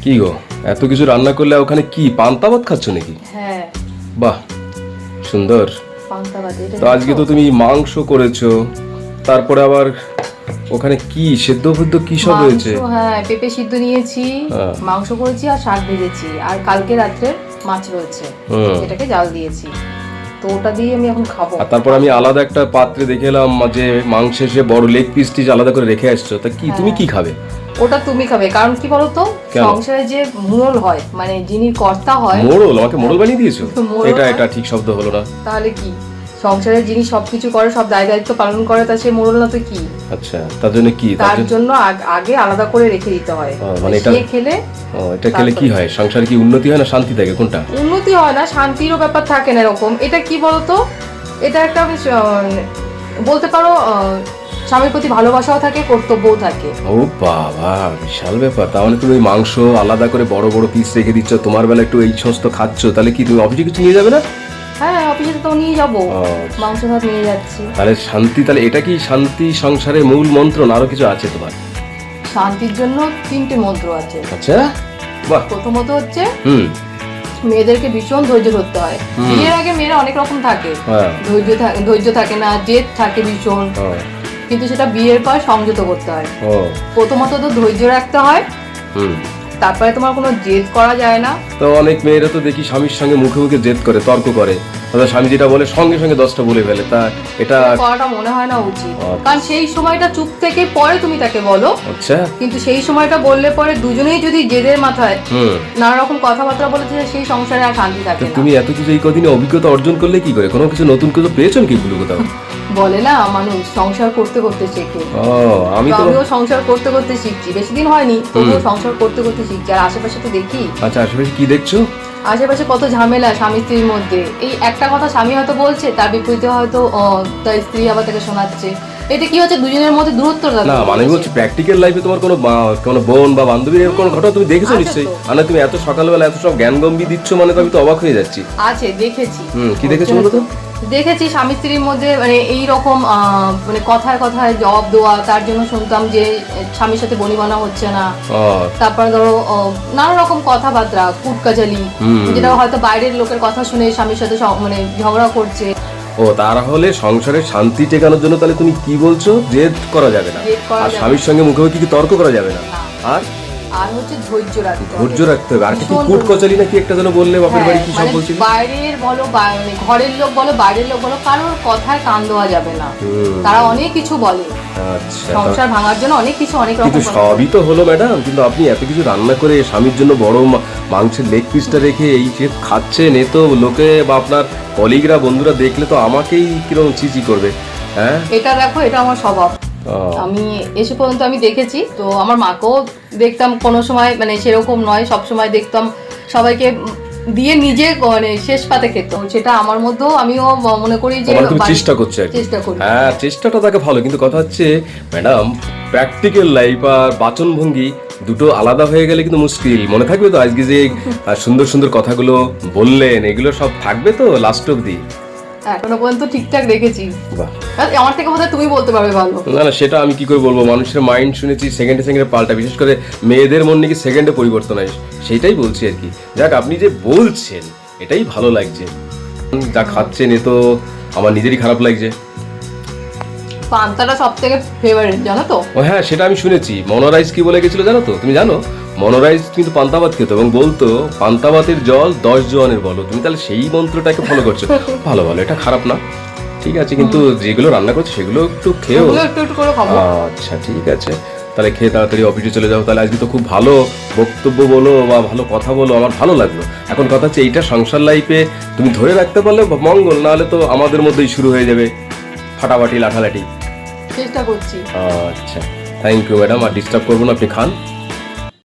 কি গো, এত কিছু রান্না করলে ওখানে কি পান্তা ভাত খাচ্ছ নাকি? হ্যাঁ, বাহ, সুন্দর। পান্তা ভাত। তো আজকে তো তুমি মাংস করেছো, তারপরে আবার ওখানে কি সেদ্ধ ফেদ্ধ কি সব রয়েছে? হ্যাঁ, পেঁপে সিদ্ধ নিয়েছি, মাংস করেছি আর শাক ভেজেছি, আর কালকে রাত্রের মাছ রয়েছে, এটাকে জাল দিয়েছি, তো ওটা দিয়ে আমি এখন খাবো। আর তারপর আমি আলাদা একটা পাত্রে দেখে এলাম যে মাংসের সে বড় লেগ পিস টিস আলাদা করে রেখে আসছো, তা কি তুমি কি খাবে? ওটা তুমি খাবে, কারণ কি বলতো, সংসারে যে মোড়ল হয়, মানে যিনি কর্তা হয়। মোড়ল? আমাকে মোড়ল বানিয়ে দিয়েছো? এটা ঠিক শব্দ হলো না। তাহলে কি, সংসারে যিনি সবকিছু করে, সব দায় দায়িত্ব পালন করে, তা সে মোড়ল না তো কি? আচ্ছা, তার জন্য কি? তার জন্য আগে আলাদা করে রেখে দিতে হয়, মানে এটা খেলে। এটা খেলে কি হয়? সংসারে কি উন্নতি হয় না শান্তি থাকে? কোনটা? উন্নতি হয় না, শান্তিরও ব্যাপার থাকে না এরকম। এটা কি বলতো, এটা একটা বলতে পারো স্বামীর প্রতি ভালোবাসাও থাকে, কর্তব্যও থাকে। ও বাবা, বিশাল ব্যাপার। তাহলে তুমি ওই মাংস আলাদা করে বড় বড় পিস রেখে দিচ্ছ, তোমার বেলা একটু এই সমস্ত খাচ্ছ, তাহলে কি তুমি অফিসে কিছু নিয়ে যাবে না? হ্যাঁ, অফিসে তো নিয়ে যাবো, মাংস ভাত নিয়ে যাচ্ছি। তাহলে শান্তি, তাহলে এটা কি শান্তি সংসারের মূল মন্ত্র না আরো কিছু আছে তোমার? শান্তির জন্য 3টে মন্ত্র আছে। আচ্ছা, বাহ। প্রথমত হচ্ছে মেয়েদেরকে ভীষণ ধৈর্য ধরতে হয়। বিয়ের আগে মেয়েরা অনেক রকম থাকে, ধৈর্য থাকে না, জেদ থাকে ভীষণ, কিন্তু সেটা বিয়ের পর সংযত করতে হয়। প্রথমত তো ধৈর্য রাখতে হয়, তারপরে তোমার কোনো জেদ করা যায় না। তো অনেক মেয়েরা তো দেখি স্বামীর সঙ্গে মুখে মুখে জেদ করে, তর্ক করে, স্বামী যেটা বলে সঙ্গে সঙ্গে 10টা বলে ফেলে। তা এটা করাটা মনে হয় না উচিত, কারণ সেই সময়টা চুপ থেকে পরে তুমি তাকে বলো। আচ্ছা, কিন্তু সেই সময়টা বললে পরে দুজনেই যদি জেদের মাথায় নানা রকম কথাবার্তা বলেছে, সেই সংসারে আর শান্তি থাকে না। তুমি এত কিছু এই কদিনে অভিজ্ঞতা অর্জন করলে কি করে? কোনো কিছু নতুন কিছু পেয়েছো কি ভুল কোথাও? বলে না, মানুষ সংসার করতে করতে শেখে। আমিও সংসার করতে করতে শিখছি, বেশি দিন হয়নি, তবুও সংসার করতে করতে শিখছি। আর আশেপাশে তো দেখি। আচ্ছা, আশেপাশে কি দেখছো? আশেপাশে কত ঝামেলা স্বামী স্ত্রীর মধ্যে। এই একটা কথা স্বামী হয়তো বলছে, তার বিপরীতে হয়তো তার স্ত্রী আবার তাকে শোনাচ্ছে। এতে কি হচ্ছে, দুজনের মধ্যে দূরত্ব। না, মানে আমি বলছি প্র্যাকটিক্যাল লাইফে তোমার কোনো বোন বা বান্ধবীর এরকম ঘটনা তুমি দেখেছো নিশ্চয়ই? মানে তুমি এত সকালবেলা এত সব জ্ঞান গম্ভীর দিচ্ছ, মানে তো আমি তো অবাক হয়ে যাচ্ছি। আছে, দেখেছি। কি দেখেছো বলো তো? দেখেছি স্বামী স্ত্রীর মধ্যে মানে এইরকম মানে কথায় কথায় জবাব দেওয়া। তার জন্য শুনতাম যে স্বামীর সাথে বনিবনা হচ্ছে না, তারপরে ধরো নানা রকম কথাবার্তা, কুটকাচালি, যেটা হয়তো বাইরের লোকের কথা শুনে স্বামীর সাথে মানে ঝগড়া করছে। তাহলে সংসারে শান্তি টেকানোর জন্য তাহলে তুমি কি বলছো? জেদ করা যাবে না, আর স্বামীর সঙ্গে মুখে মুখে কি তর্ক করা যাবে না, আর হচ্ছে ধৈর্য রাখতে হবে। আর কি কুটকচালি নাকি একটা যেন বললে, বাপের বাড়ি কি সব বলছিল? বাইরের বলো, ঘরের লোক বলো, বাইরের লোক বলো, কারোর কথায় কান দেওয়া যাবে না। তারা অনেক কিছু বলে, সংসার ভাঙার জন্য অনেক কিছু, অনেক রকম। কিন্তু সবই তো হলো ম্যাডাম, কিন্তু আপনি এত কিছু রান্না করে স্বামীর জন্য বড় মাংসের লেগ পিসটা রেখে এই যে খাচ্ছেন, এ তো লোকে বা আপনার কলিগরা বন্ধুরা দেখলে তো আমাকেই কিরকম চিচি করবে। হ্যাঁ, এটা দেখো, এটা আমার স্বভাব। আমি এসে পর্যন্ত আমি দেখেছি, তো আমার মাকেও দেখতাম কোনো সময়, মানে সেরকম নয়, সব সময় দেখতাম সবাইকে দিয়ে নিজে মানে শেষ পাতে খেত। সেটা আমার মধ্যেও আমিও মনে করি যে তুমি চেষ্টা করছো। হ্যাঁ, চেষ্টাটা তাকে ভালো, কিন্তু কথা হচ্ছে ম্যাডাম, প্র্যাকটিক্যাল লাইফ আর বাচনভঙ্গি দুটো আলাদা হয়ে গেলে কিন্তু মুশকিল। মনে থাকবে তো আজকে যে সুন্দর সুন্দর কথাগুলো বললেন, এগুলো সব থাকবে তো লাস্ট অবধি? এখনো পর্যন্ত ঠিকঠাক রেখেছি। আমার থেকে বোধহয় তুমি বলতে পারবে ভালো। না, সেটা আমি কি করে বলবো? মানুষের মাইন্ড শুনেছি সেকেন্ডে সেকেন্ডে পাল্টা, বিশেষ করে মেয়েদের মন নাকি সেকেন্ডে পরিবর্তন হয়, সেটাই বলছি আর কি। যাক, আপনি যে বলছেন এটাই ভালো লাগছে। যা খাচ্ছেন এ তো আমার নিজেরই খারাপ লাগছে। পান্তাটা সবথেকে ফেভারিট, জানো তো? হ্যাঁ, সেটা আমি শুনেছি। মনোরাইজ কি বলে গেছিল জানো তো? তুমি জানো? মনোরাইজ কিন্তু পান্তা ভাত খেত এবং বলতো পান্তা ভাতের জল 10 জোয়ানের বলো। তুমি তাহলে সেই মন্ত্রটাকে ফলো করছো। ভালো, এটা খারাপ না, ঠিক আছে, কিন্তু যেগুলো রান্না করছো সেগুলো একটু খেও। আচ্ছা, ঠিক আছে, তাহলে খেয়ে তাড়াতাড়ি অফিসে চলে যাও। তাহলে আজকে তো খুব ভালো বক্তব্য বলো বা ভালো কথা বলো, আমার ভালো লাগলো। এখন কথা হচ্ছে এইটা সংসার লাইফে তুমি ধরে রাখতে পারলে মঙ্গল, না হলে তো আমাদের মধ্যেই শুরু হয়ে যাবে ফাটাফাটি লাঠালাঠি। চেষ্টা করছি। আচ্ছা, থ্যাংক ইউ ম্যাডাম, আর ডিস্টার্ব করবো না, আপনি খান।